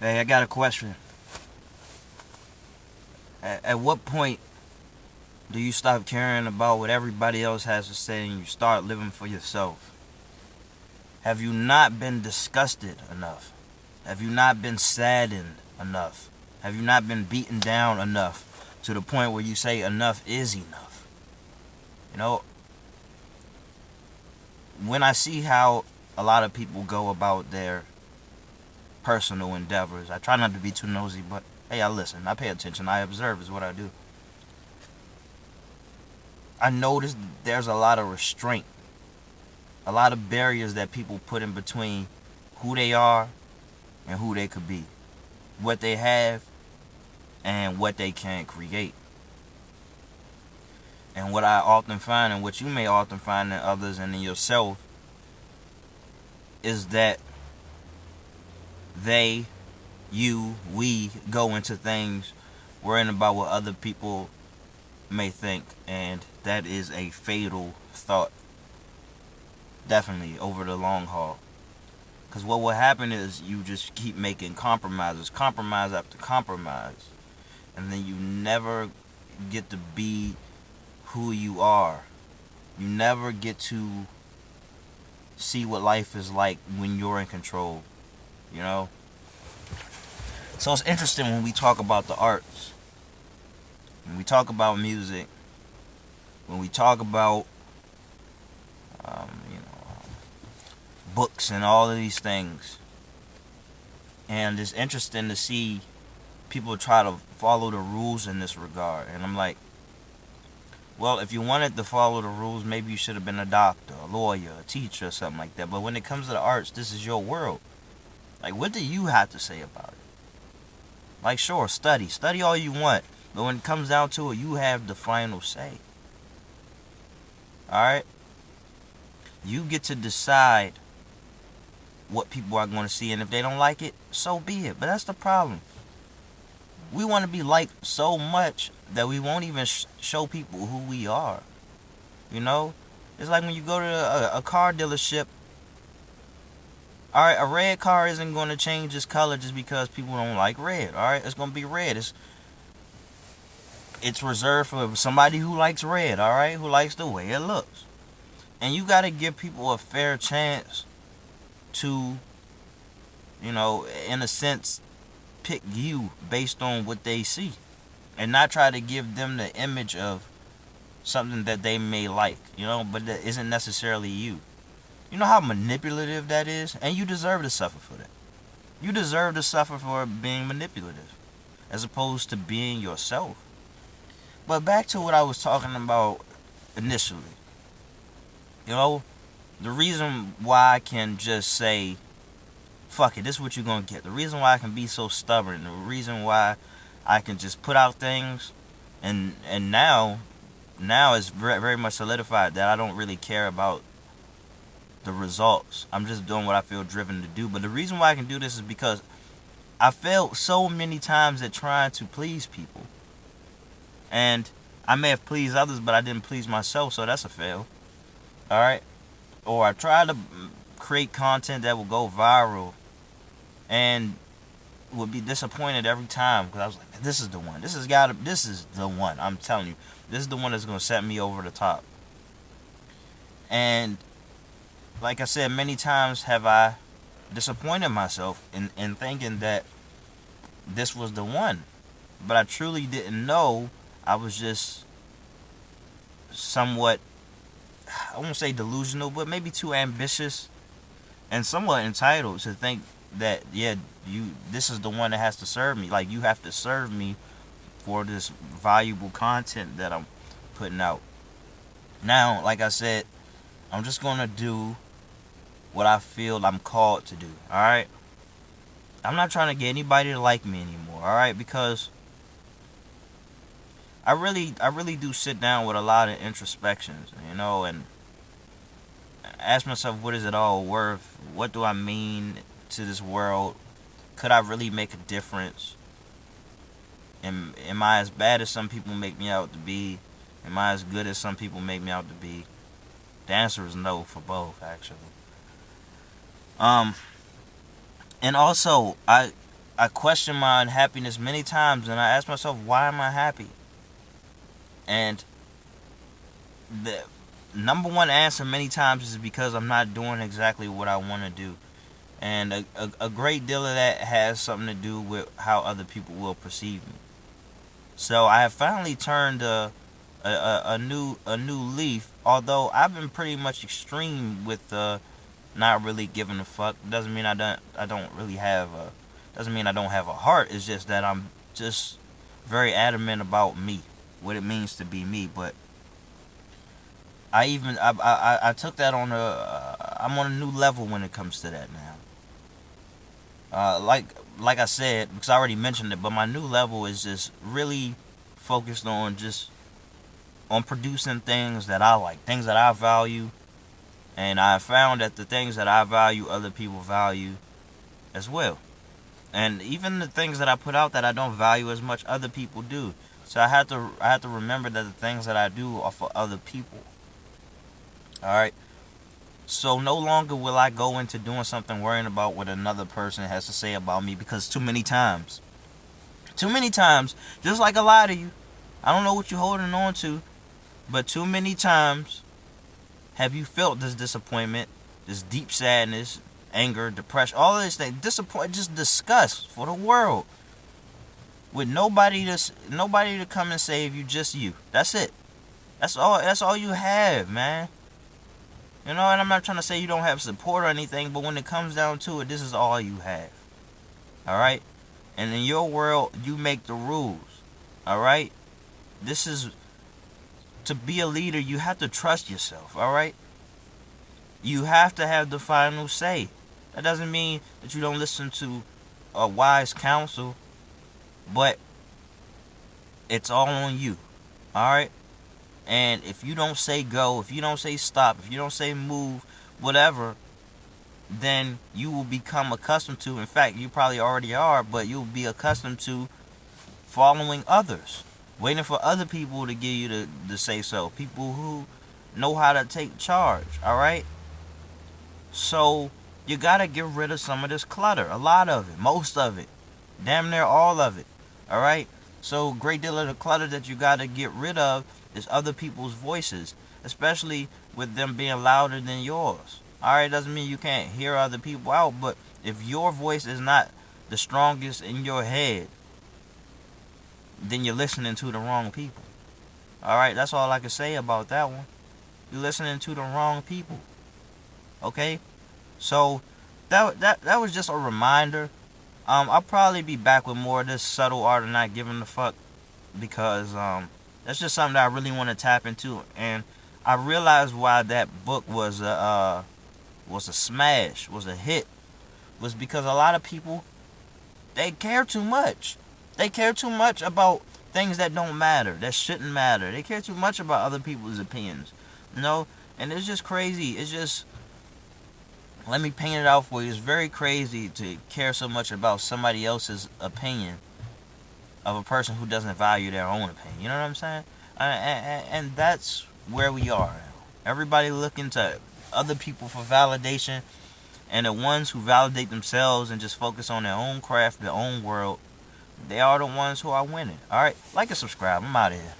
Hey, I got a question. At what point do you stop caring about what everybody else has to say and you start living for yourself? Have you not been disgusted enough? Have you not been saddened enough? Have you not been beaten down enough to the point where you say enough is enough? You know, when I see how a lot of people go about their personal endeavors, I try not to be too nosy, but hey, I listen, I pay attention, I observe is what I do. I notice there's a lot of restraint, a lot of barriers that people put in between who they are and who they could be, what they have and what they can create. And what I often find, and what you may often find in others and in yourself, is that they, you, we go into things worrying about what other people may think, and that is a fatal thought, definitely over the long haul. Because what will happen is you just keep making compromises, compromise after compromise, and then you never get to be who you are. You never get to see what life is like when you're in control, you know? So it's interesting when we talk about the arts, when we talk about music, when we talk about, you know, books and all of these things. And it's interesting to see people try to follow the rules in this regard. And I'm like, well, if you wanted to follow the rules, maybe you should have been a doctor, a lawyer, a teacher, or something like that. But when it comes to the arts, this is your world. Like, what do you have to say about it? Like, sure, study all you want. But when it comes down to it, you have the final say. Alright? You get to decide what people are going to see. And if they don't like it, so be it. But that's the problem. We want to be liked so much that we won't even show people who we are. You know? It's like when you go to a car dealership. Alright, a red car isn't going to change its color just because people don't like red. Alright, it's going to be red. It's reserved for somebody who likes red, alright? Who likes the way it looks. And you got to give people a fair chance to, you know, in a sense, pick you based on what they see. And not try to give them the image of something that they may like, you know, but that isn't necessarily you. You know how manipulative that is? And you deserve to suffer for that. You deserve to suffer for being manipulative as opposed to being yourself. But back to what I was talking about initially. You know, the reason why I can just say, fuck it, this is what you're gonna get. The reason why I can be so stubborn, the reason why I can just put out things, and now it's very, very much solidified that I don't really care about the results. I'm just doing what I feel driven to do. But the reason why I can do this is because I failed so many times at trying to please people. And I may have pleased others, but I didn't please myself, so that's a fail. Alright? Or I tried to create content that will go viral and would be disappointed every time because I was like, this is the one. This is the one. I'm telling you. This is the one that's going to set me over the top. And like I said, many times have I disappointed myself in thinking that this was the one. But I truly didn't know. I was just somewhat, I won't say delusional, but maybe too ambitious and somewhat entitled to think that, yeah, this is the one that has to serve me. Like, you have to serve me for this valuable content that I'm putting out. Now, like I said, I'm just going to do what I feel I'm called to do, alright? I'm not trying to get anybody to like me anymore, alright? Because I really do sit down with a lot of introspections, you know, and ask myself, what is it all worth? What do I mean to this world? Could I really make a difference? Am I as bad as some people make me out to be? Am I as good as some people make me out to be? The answer is no for both, actually. Um, and also, I question my unhappiness many times, and I ask myself, why am I happy? And the number one answer many times is because I'm not doing exactly what I want to do. And a great deal of that has something to do with how other people will perceive me. So I have finally turned a new leaf. Although I've been pretty much extreme with not really giving a fuck. Doesn't mean I don't really have a doesn't mean I don't have a heart. It's just that I'm just very adamant about me, what it means to be me. But I took that on I'm on a new level when it comes to that now. Like I said, because I already mentioned it, but my new level is just really focused on just on producing things that I like, things that I value, and I found that the things that I value, other people value as well. And even the things that I put out that I don't value as much, other people do. So I have to remember that the things that I do are for other people. All right. So no longer will I go into doing something worrying about what another person has to say about me, because too many times, just like a lot of you, I don't know what you're holding on to, but too many times have you felt this disappointment, this deep sadness, anger, depression, all of this thing, disappointment, just disgust for the world, with nobody to come and save you, just you. That's it. That's all you have, man. You know, and I'm not trying to say you don't have support or anything, but when it comes down to it, this is all you have. Alright? And in your world, you make the rules. Alright? This is, to be a leader, you have to trust yourself. Alright? You have to have the final say. That doesn't mean that you don't listen to a wise counsel, but it's all on you. Alright? And if you don't say go, if you don't say stop, if you don't say move, whatever, then you will become accustomed to, in fact, you probably already are, but you'll be accustomed to following others. Waiting for other people to give you the say so. People who know how to take charge, alright? So, you gotta get rid of some of this clutter. A lot of it. Most of it. Damn near all of it. Alright? So, great deal of the clutter that you gotta get rid of is other people's voices, especially with them being louder than yours. Alright, doesn't mean you can't hear other people out, but if your voice is not the strongest in your head, then you're listening to the wrong people. Alright, that's all I can say about that one. You're listening to the wrong people. Okay? So that was just a reminder. I'll probably be back with more of this subtle art of not giving a fuck, because that's just something that I really want to tap into, and I realized why that book was a smash, was a hit, was because a lot of people, they care too much. They care too much about things that don't matter, that shouldn't matter. They care too much about other people's opinions, you know. And it's just crazy. It's just, let me paint it out for you. It's very crazy to care so much about somebody else's opinion of a person who doesn't value their own opinion. You know what I'm saying? And that's where we are. Everybody looking to other people for validation, and the ones who validate themselves and just focus on their own craft, their own world, they are the ones who are winning. Alright? Like and subscribe. I'm out of here.